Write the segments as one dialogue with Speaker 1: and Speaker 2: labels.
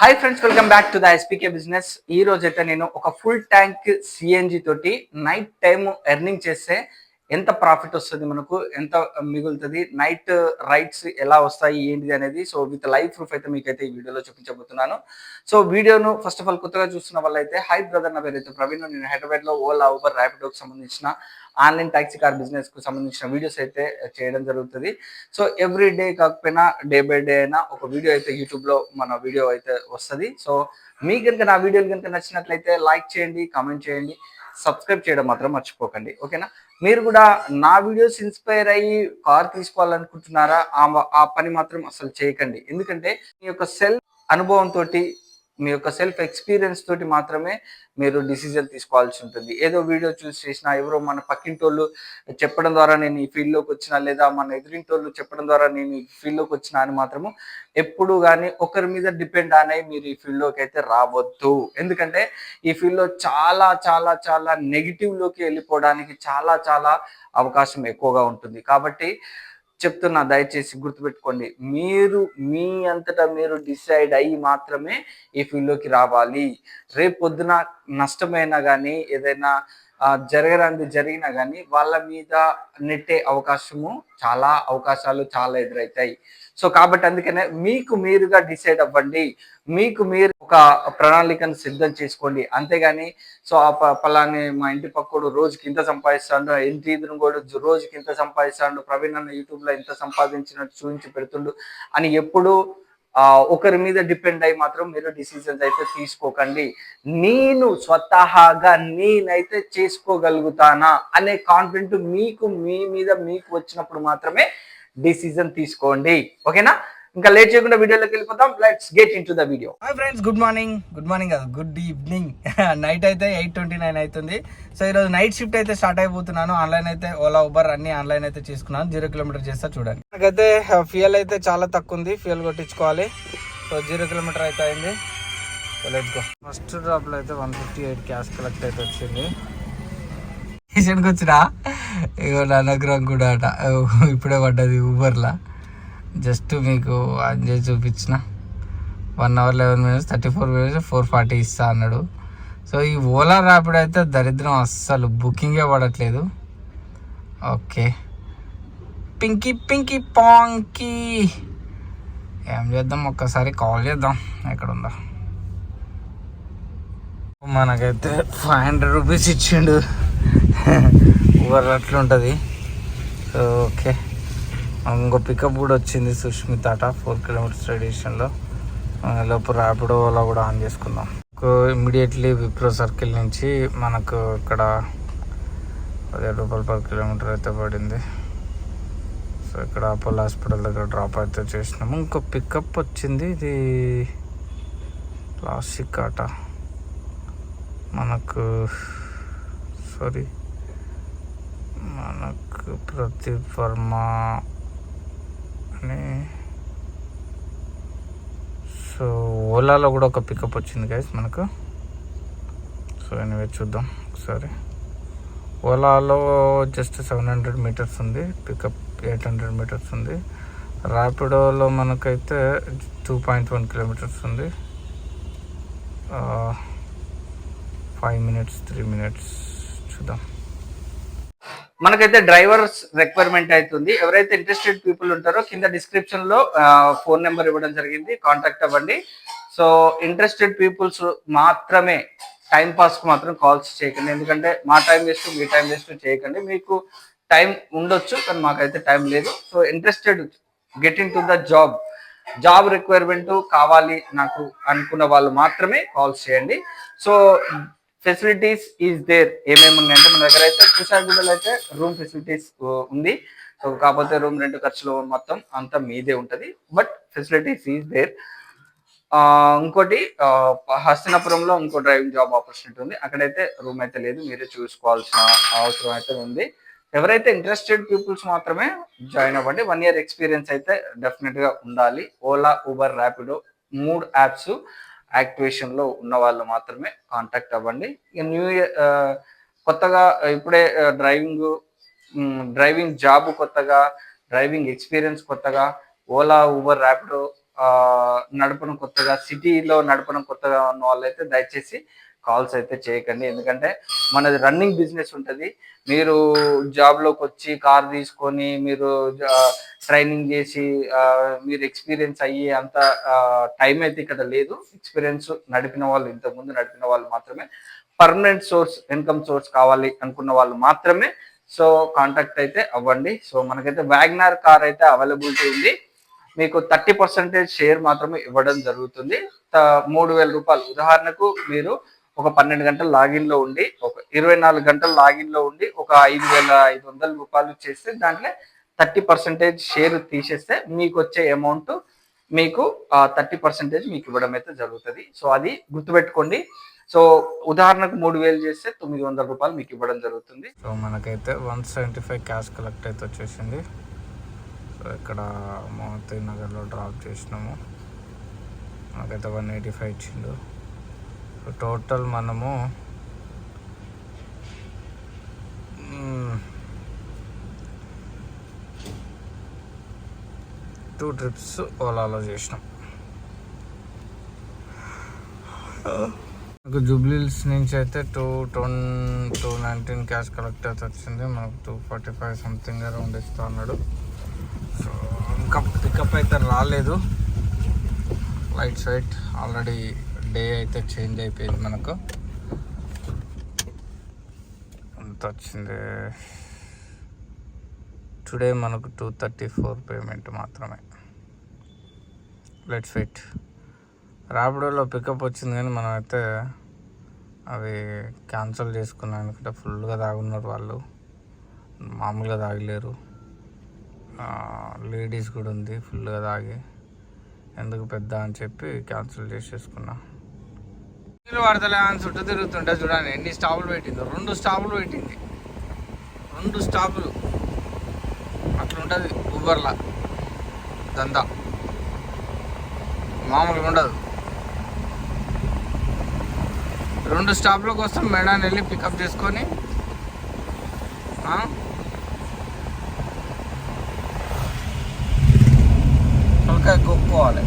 Speaker 1: Hi friends, welcome back to the ఎస్పీకే business. ఈ రోజు అయితే నేను ఒక ఫుల్ ట్యాంక్ సిఎన్జి తోటి నైట్ టైమ్ ఎర్నింగ్ చేస్తే ఎంత ప్రాఫిట్ వస్తుంది, మనకు ఎంత మిగులుతుంది, నైట్ రైట్స్ ఎలా వస్తాయి ఏంటిది అనేది సో విత్ లైవ్ ప్రూఫ్ అయితే మీకైతే ఈ వీడియోలో చూపించబోతున్నాను. సో వీడియోను ఫస్ట్ ఆఫ్ ఆల్ కొత్తగా చూస్తున్న వాళ్ళైతే హై బ్రదర్, నా పేరు అయితే ప్రవీణ్. నేను హైదరాబాద్లో ఓలా ఊబర్ ర్యాపిడోకి సంబంధించిన ఆన్లైన్ టాక్సీ కార్ బిజినెస్ కు సంబంధించిన వీడియోస్ అయితే చేయడం జరుగుతుంది. సో ఎవ్రీ డే కాకపోయినా డే బై డే అయినా ఒక వీడియో అయితే యూట్యూబ్ లో మన వీడియో అయితే వస్తుంది. సో మీకు కనుక నా వీడియోలు కనుక నచ్చినట్లయితే లైక్ చేయండి, కామెంట్ చేయండి, సబ్స్క్రైబ్ చేయడం మాత్రం మర్చిపోకండి. ఓకేనా? మీరు కూడా నా వీడియోస్ ఇన్స్పైర్ అయ్యి కార్ తీసుకోవాలనుకుంటున్నారా? ఆ పని మాత్రం అసలు చేయకండి. ఎందుకంటే మీ యొక్క సెల్ఫ్ అనుభవంతో, మీ యొక్క సెల్ఫ్ ఎక్స్పీరియన్స్ తోటి మాత్రమే మీరు డిసిజన్ తీసుకోవాల్సి ఉంటుంది. ఏదో వీడియో చూసి చేసినా, ఎవరో మన పక్కింటోళ్ళు చెప్పడం ద్వారా నేను ఈ ఫీల్డ్లోకి వచ్చినా, లేదా మన ఎదురింటోళ్ళు చెప్పడం ద్వారా నేను ఈ ఫీల్డ్లోకి వచ్చినా అని మాత్రము ఎప్పుడు కానీ ఒకరి మీద డిపెండ్ అనే మీరు ఈ ఫీల్డ్లోకి అయితే రావద్దు. ఎందుకంటే ఈ ఫీల్డ్లో చాలా చాలా చాలా నెగిటివ్లోకి వెళ్ళిపోవడానికి చాలా చాలా అవకాశం ఎక్కువగా ఉంటుంది. కాబట్టి చెప్తున్నా, దయచేసి గుర్తుపెట్టుకోండి, మీరు మీ అంతటా మీరు డిసైడ్ అయ్యి మాత్రమే ఈ ఫీల్డ్లోకి రావాలి. రేపు పొద్దున నష్టమైనా కానీ, ఏదైనా జరగరాంది జరిగినా కానీ వాళ్ళ మీద నెట్టే అవకాశాలు చాలా ఎదురవుతాయి. సో కాబట్టి అందుకనే మీకు మీరుగా డిసైడ్ అవ్వండి, మీకు మీరు ఒక ప్రణాళికను సిద్ధం చేసుకోండి. అంతేగాని సో పలాని మా ఇంటి పక్కడు రోజుకి ఇంత సంపాదిస్తాడు, ఇంటి ఎదురు కూడా రోజుకి ఇంత సంపాదిస్తాడు, ప్రవీణ్ అన్న యూట్యూబ్లో ఇంత సంపాదించినట్టు చూపించి పెడుతుండు అని ఎప్పుడు ఒకరి మీద డిపెండ్ అయ్యి మాత్రం మీరు డిసిజన్స్ అయితే తీసుకోకండి. నేను స్వతహాగా నేనైతే చేసుకోగలుగుతానా అనే కాన్ఫిడెంట్ మీకు మీ మీద మీకు వచ్చినప్పుడు మాత్రమే డిసిజన్ తీసుకోండి. ఓకేనా? ఇంకా లేట్ చేయకుండా వీడియోలోకి వెళ్ళిపోతాం. Let's get into the video. Hi friends, good morning కదా, గుడ్ ఈవినింగ్. నైట్ అయితే 8:29 అవుతుంది. సో ఈరోజు నైట్ షిఫ్ట్ అయితే స్టార్ట్ అయిపోతున్నాను. ఆన్లైన్ అయితే ఓలా ఊబర్ అన్ని ఆన్లైన్ అయితే చేసుకున్నాను. 0 కిలోమీటర్ చేస్తా చూడండి. నాకైతే ఫ్యూయల్ అయితే చాలా తక్కువ ఉంది, ఫ్యూయల్ కొట్టించుకోవాలి. సో 0 కిలోమీటర్ అయితే అయింది. So let's go. ఫస్ట్ డ్రాప్లో అయితే 158 క్యాష్ కలెక్ట్ అయితే వచ్చింది. స్టేషన్కి వచ్చినా ఇగో నా నగరం కూడా అట ఇప్పుడే పడ్డది ఊబర్లా. జస్ట్ మీకు ఆన్ చేసి చూపించిన 1 hour 11 minutes 34 minutes 440 ఇస్తా అన్నాడు. సో ఈ ఓలా ర్యాపిడ్ అయితే దరిద్రం, అస్సలు బుకింగే పడట్లేదు. ఓకే, పింకీ పాంకీ ఏం చేద్దాం, ఒక్కసారి కాల్ చేద్దాం. ఎక్కడ ఉందా? మనకైతే 500 రూపీస్ ఇచ్చిండు. ఊబర్ అట్లుంటుంది. సో ఓకే, ఇంకో పికప్ కూడా వచ్చింది సుష్మిత అట 4 kilometers రేడియేషన్లో. లోపు ర్యాపిడో ఓలా కూడా ఆన్ చేసుకుందాం. ఇమ్మీడియట్లీ విప్రో సర్కిల్ నుంచి మనకు ఇక్కడ 17 రూపాయలు per kilometer అయితే పడింది. సో ఇక్కడ అపోలో హాస్పిటల్ దగ్గర డ్రాప్ అయితే చేసినాము. ఇంకో పికప్ వచ్చింది, ఇది క్లాసిక్ అట మనకు ప్రదీప్ వర్మ అని. సో ఓలాలో కూడా ఒక పికప్ వచ్చింది గైస్ మనకు. సో ఎనివే చూద్దాం ఒకసారి. ఓలాలో జస్ట్ 700 meters ఉంది, పికప్ 800 meters ఉంది. ర్యాపిడోలో మనకైతే 2.1 kilometers ఉంది. 5 minutes 3 minutes చూద్దాం. మనకైతే డ్రైవర్స్ రిక్వైర్మెంట్ అవుతుంది. ఎవరైతే ఇంట్రెస్టెడ్ పీపుల్ ఉంటారో కింద డిస్క్రిప్షన్ లో ఫోన్ నెంబర్ ఇవ్వడం జరిగింది, కాంటాక్ట్ అవ్వండి. సో ఇంట్రెస్టెడ్ పీపుల్స్ మాత్రమే, టైం పాస్ కు మాత్రం కాల్స్ చేయకండి. ఎందుకంటే మా టైం వేస్ట్, మీ టైం వేస్ట్ చేయకండి. మీకు టైం ఉండొచ్చు కానీ మాకైతే టైం లేదు. So interested, get into the job requirement కావాలి నాకు అనుకున్న వాళ్ళు మాత్రమే కాల్స్ చేయండి. So facilities is there. ఏమేమి ఉన్నాయంటే మన దగ్గర అయితే కుషాగూడలో అయితే రూమ్ ఫెసిలిటీస్ ఉంది. సో కాకపోతే రూమ్ రెంట్ ఖర్చులు మొత్తం అంతా మీదే ఉంటుంది, బట్ ఫెసిలిటీస్ ఈజ్ దేర్. ఇంకోటి హస్తినాపురంలో ఇంకో డ్రైవింగ్ జాబ్ ఆపర్చునిటీ ఉంది, అక్కడైతే రూమ్ అయితే లేదు, మీరే చూసుకోవాల్సిన అవసరం అయితే ఉంది. ఎవరైతే ఇంట్రెస్టెడ్ పీపుల్స్ మాత్రమే జాయిన్ అవ్వండి. 1 year ఎక్స్పీరియన్స్ అయితే డెఫినెట్గా ఉండాలి. ఓలా ఊబర్ ర్యాపిడో 3 యాప్స్ యాక్టివేషన్లో ఉన్న వాళ్ళు మాత్రమే కాంటాక్ట్ అవ్వండి. ఇక న్యూ ఇయర్ కొత్తగా ఇప్పుడే డ్రైవింగ్ జాబ్ కొత్తగా, డ్రైవింగ్ ఎక్స్పీరియన్స్ కొత్తగా ఓలా ఊబర్ ర్యాపిడో నడపడం కొత్తగా, సిటీలో నడపడం కొత్తగా ఉన్న వాళ్ళైతే దయచేసి కాల్స్ అయితే చేయకండి. ఎందుకంటే మనది రన్నింగ్ బిజినెస్ ఉంటుంది. మీరు జాబ్లోకి వచ్చి కార్ తీసుకొని మీరు ట్రైనింగ్ చేసి మీరు ఎక్స్పీరియన్స్ అయ్యి అంత టైం అయితే ఇక్కడ లేదు. ఎక్స్పీరియన్స్ నడిపిన వాళ్ళు, ఇంతకుముందు నడిపిన వాళ్ళు మాత్రమే, పర్మనెంట్ సోర్స్, ఇన్కమ్ సోర్స్ కావాలి అనుకున్న వాళ్ళు మాత్రమే సో కాంటాక్ట్ అయితే అవ్వండి. సో మనకైతే వ్యాగనార్ కార్ అయితే అవైలబిలిటీ ఉంది. మీకు 30% షేర్ మాత్రమే ఇవ్వడం జరుగుతుంది. 3,000 రూపాయలు. ఉదాహరణకు మీరు ఒక 12 గంటల లాగిన్లో ఉండి, ఒక 24 గంటల లాగిన్లో ఉండి ఒక 5,500 రూపాయలు చేస్తే దాంట్లో 30% షేర్ తీసేస్తే మీకు వచ్చే అమౌంట్ మీకు 30% మీకు ఇవ్వడం అయితే జరుగుతుంది. సో అది గుర్తుపెట్టుకోండి. సో ఉదాహరణకు 3,000 చేస్తే 900 రూపాయలు మీకు ఇవ్వడం జరుగుతుంది.
Speaker 2: సో మనకైతే 175 క్యాష్ కలెక్ట్ అయితే వచ్చేసింది. సో ఇక్కడ మోతీ నగర్లో డ్రాప్ చేసినాము. మనకైతే 185 ఇచ్చిండు. సో టోటల్ మనము 2 ట్రిప్స్ ఓలాలో చేసినాం. మనకు జూబ్లీహిల్స్ నుంచి అయితే 219 క్యాష్ కలెక్ట్ అయితే వచ్చింది. మనకు 245 సంథింగ్ అరౌండ్ ఇస్తా అన్నాడు. సో ఇంకా పికప్ అయితే రాలేదు. లైట్స్ వెయిట్ ఆల్రెడీ డే అయితే చేంజ్ అయిపోయింది. మనకు ఎంత వచ్చింది టుడే? మనకు 234 పేమెంట్ మాత్రమే. Let's wait. ర్యాపిడోలో పికప్ వచ్చింది కానీ మనం అయితే అవి క్యాన్సిల్ చేసుకున్నాం. ఎందుకంటే ఫుల్గా తాగున్నారు వాళ్ళు, మామూలుగా తాగలేరు. లేడీస్ కూడా ఉంది ఫుల్గా తాగి, ఎందుకు పెద్ద అని చెప్పి క్యాన్సిల్ చేసేసుకున్నా. నీళ్ళు పడతలే అని చుట్టూ తిరుగుతుంటే చూడండి ఎన్ని స్టాపులు పెట్టింది. 2 స్టాపులు పెట్టింది. 2 స్టాపులు. అట్లా ఉంటుంది ఊబర్లా దందా, మామూలుగా ఉండదు. 2 స్టాప్ల కోసం మేడాన్ని వెళ్ళి పికప్ చేసుకొని తలకాయ కొట్టుకోవాలి.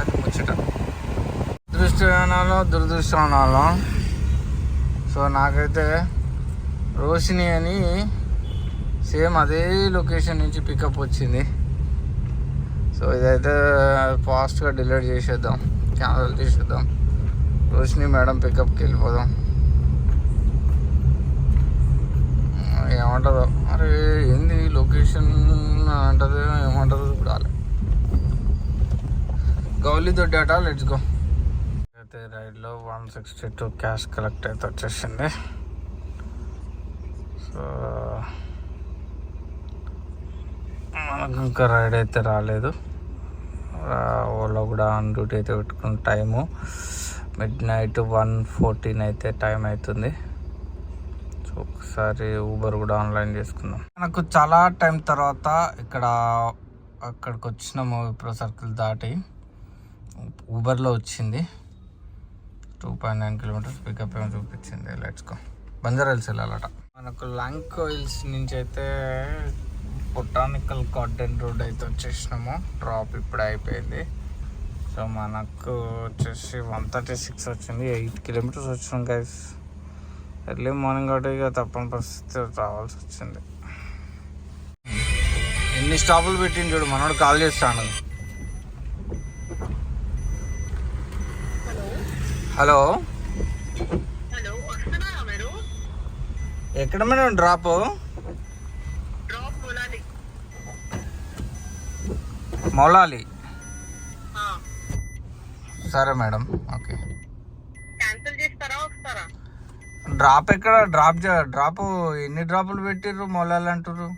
Speaker 2: అది ముచ్చట. దురదృష్టం అనాలో. సో నాకైతే రోషిని అని సేమ్ అదే లొకేషన్ నుంచి పికప్ వచ్చింది. సో ఇదైతే ఫాస్ట్గా డిలీట్ చేసేద్దాం, క్యాన్సిల్ చేసేద్దాం. రోషిని మేడం పికప్కి వెళ్ళిపోదాం. ఏమంటుందో అరే ఏంది లొకేషన్ అంటది, ఏమంటుందో చూడాలి. గౌలిదొడ్డి అట. Let's go. అయితే రైడ్లో 162 క్యాష్ కలెక్ట్ అయితే వచ్చేసింది. సో మనకు ఇంకా రైడ్ అయితే రాలేదు. ఓలా కూడా ఆన్ డ్యూటీ అయితే పెట్టుకున్న టైము మిడ్నైట్ 1:14 అయితే టైం అవుతుంది. సో ఒకసారి ఊబర్ కూడా ఆన్లైన్ చేసుకుందాం. మనకు చాలా టైం తర్వాత అక్కడికి వచ్చినాము. విప్రో సర్కిల్ దాటి ఊబర్లో వచ్చింది. 2.9 కిలోమీటర్స్ పికప్ ఏమో చూపించింది. Let's go. బంజారాహిల్స్ వెళ్ళాలట. మనకు లంకో హిల్స్ నుంచి అయితే బొటానికల్ గార్డెన్ రోడ్ అయితే వచ్చేసినాము. డ్రాప్ ఇప్పుడే అయిపోయింది. సో మనకు వచ్చేసి 136 వచ్చింది. 8 కిలోమీటర్స్ వచ్చినాం గైస్. ఎర్లీ మార్నింగ్ కాబట్టి ఇక తప్పని పరిస్థితి రావాల్సి వచ్చింది. ఎన్ని స్టాపులు పెట్టింది చూడు. మనోడు కాల్ చేస్తాను. హలో, ఎక్కడ మేడం డ్రాప్? మౌలాలి. సరే మేడం, ఓకే. డ్రాప్ ఎక్కడ? డ్రాప్ ఎన్ని డ్రాపులు పెట్టిర్రు? మౌలాలి అంటారు.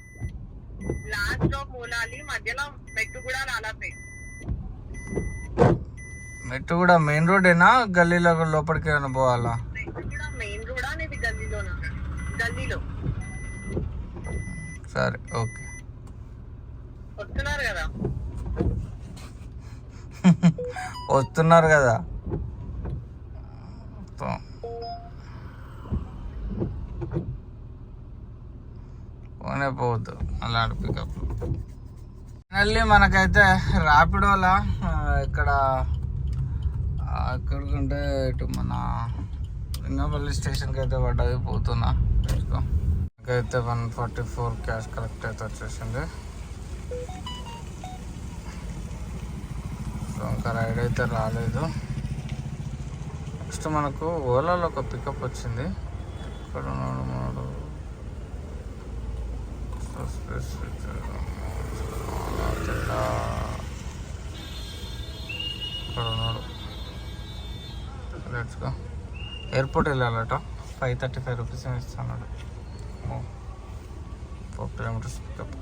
Speaker 2: మెట్టు కూడా మెయిన్ రోడేనా? గల్లీలో లోపలికి ఏమైనా పోవాలా? సరే, ఓకే. వస్తున్నారు కదా. పోనే పోవద్దు అలాంటి పికప్. మళ్ళీ మనకైతే ర్యాపిడోలా ఇక్కడ ఎక్కడికంటే ఇటు మన లింగంపల్లి స్టేషన్కి అయితే పడ్డది, పోతున్నా తెచ్చుకో. నాకైతే 144 క్యాష్ కలెక్ట్ అయితే వచ్చేసింది. సో ఇంకా రైడ్ అయితే రాలేదు. నెక్స్ట్ మనకు ఓలాలో ఒక పికప్ వచ్చింది. ఇక్కడ ఉన్నాడు మనడు ఇక్కడ ఉన్నాడు. లెట్స్గా ఎయిర్పోర్ట్ వెళ్ళాలట. 535 రూపీస్ ఇస్తున్నాడు. 4 కిలోమీటర్స్ పికప్.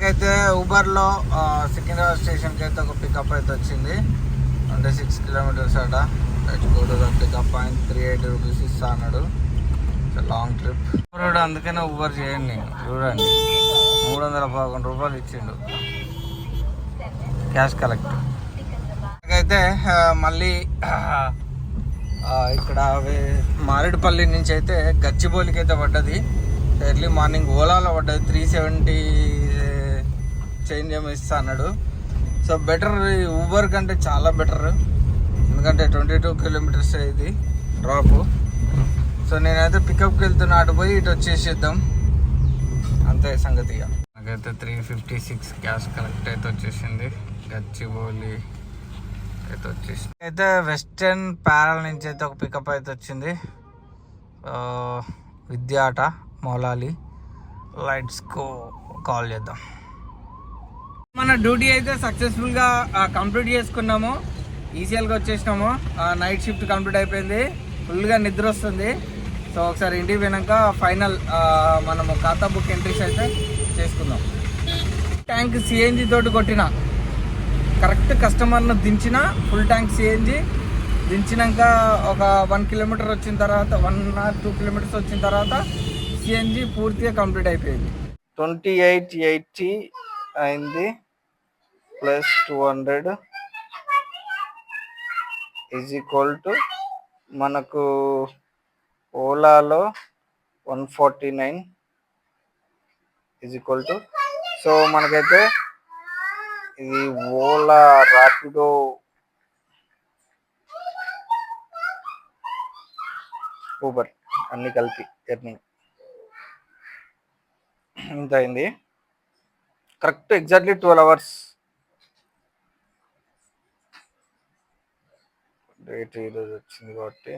Speaker 2: అయితే ఊబర్లో సికింద్రాబాద్ స్టేషన్కి అయితే ఒక పికప్ అయితే వచ్చింది. అంటే 6 కిలోమీటర్స్ అట. Let's go to the pickup point. 380 rupees ఇస్తా అన్నాడు. లాంగ్ ట్రిప్ రోడ్, అందుకనే ఊబర్ చేయండి. నేను చూడండి 311 రూపాయలు ఇచ్చిండు క్యాష్ కలెక్ట్. అయితే మళ్ళీ ఇక్కడ మారేడుపల్లి నుంచి అయితే గచ్చిబౌలికి అయితే పడ్డది. ఎర్లీ మార్నింగ్ ఓలాలో పడ్డది. 370 చేంజ్ ఏమో ఇస్తా అన్నాడు. సో బెటర్, ఊబర్ కంటే చాలా బెటర్. ఎందుకంటే 22 కిలోమీటర్స్ ఇది డ్రాప్. సో నేనైతే పికప్కి వెళ్తున్నా, అటు పోయి ఇటు వచ్చేసేద్దాం, అంతే సంగతిగా. నాకైతే 356 క్యాష్ కలెక్ట్ అయితే వచ్చేసింది. గచ్చిబౌలి అయితే వచ్చేసింది. అయితే వెస్టర్న్ ప్యారల్ నుంచి అయితే ఒక పికప్ అయితే వచ్చింది. విద్యాట మౌలాలి. లైట్స్కు కాల్ చేద్దాం. మన డ్యూటీ అయితే సక్సెస్ఫుల్గా కంప్లీట్ చేసుకున్నాము. ఈసీఎల్గా వచ్చేసినాము. నైట్ షిఫ్ట్ కంప్లీట్ అయిపోయింది. ఫుల్గా నిద్ర వస్తుంది. సో ఒకసారి ఇంటికి పోయినాక ఫైనల్ మనము ఖాతా బుక్ ఎంట్రీస్ అయితే చేసుకుందాం. ట్యాంక్ సిఎన్జి తోటి కొట్టిన కరెక్ట్ కస్టమర్ను దించిన. ఫుల్ ట్యాంక్ సిఎన్జి దించినాక ఒక 1 కిలోమీటర్ వచ్చిన తర్వాత, 1 or 2 కిలోమీటర్స్ వచ్చిన తర్వాత సిఎన్జి పూర్తిగా కంప్లీట్ అయిపోయింది. 2880 అయింది ప్లస్ 200 ఈజ్ ఈక్వల్ టు మనకు ఓలాలో 149 ఈజ్ ఈక్వల్ టు. సో మనకైతే ఇది ఓలా, ర్యాపిడో, ఊబర్ అన్ని కలిపి ఎర్నింగ్ ఇంత అయింది. Correct exactly 12 hours. డేట్ ఈరోజు వచ్చింది కాబట్టి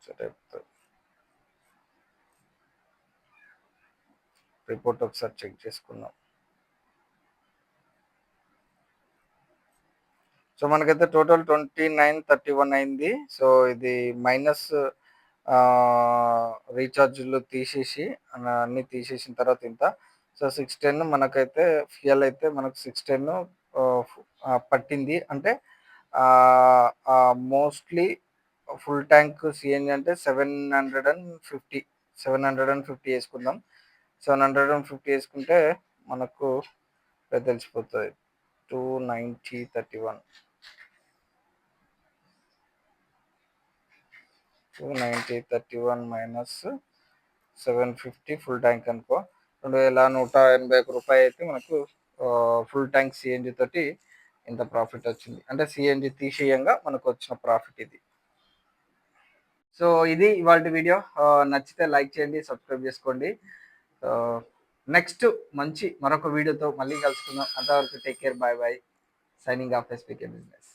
Speaker 2: సరే, రిపోర్ట్ ఒకసారి చెక్ చేసుకుందాం. సో మనకైతే టోటల్ 2931 అయింది. సో ఇది మైనస్ రీఛార్జ్లు తీసేసి అన్నీ తీసేసిన తర్వాత ఇంత. సో 610 మనకైతే ఫ్యూయల్ అయితే మనకు 610 పట్టింది. అంటే మోస్ట్లీ ఫుల్ ట్యాంక్ సిఎన్జి అంటే 750 వేసుకుందాం. 750 వేసుకుంటే మనకు తెలిసిపోతుంది. 29031 మైనస్ 750 ఫుల్ ట్యాంక్ అనుకో 2181 రూపాయలు అయితే మనకు ఫుల్ ట్యాంక్ సిఎన్జి తోటి ఇంత ప్రాఫిట్ వచ్చింది. అంటే సిఎన్జి తీసేయంగా మనకు వచ్చిన ప్రాఫిట్ ఇది. సో ఇది ఇవాళ వీడియో. నచ్చితే లైక్ చేయండి, సబ్స్క్రైబ్ చేసుకోండి. నెక్స్ట్ మంచి మరొక వీడియోతో మళ్ళీ కలుసుకుందాం. అంతవరకు take care, bye bye. Signing off SPK business.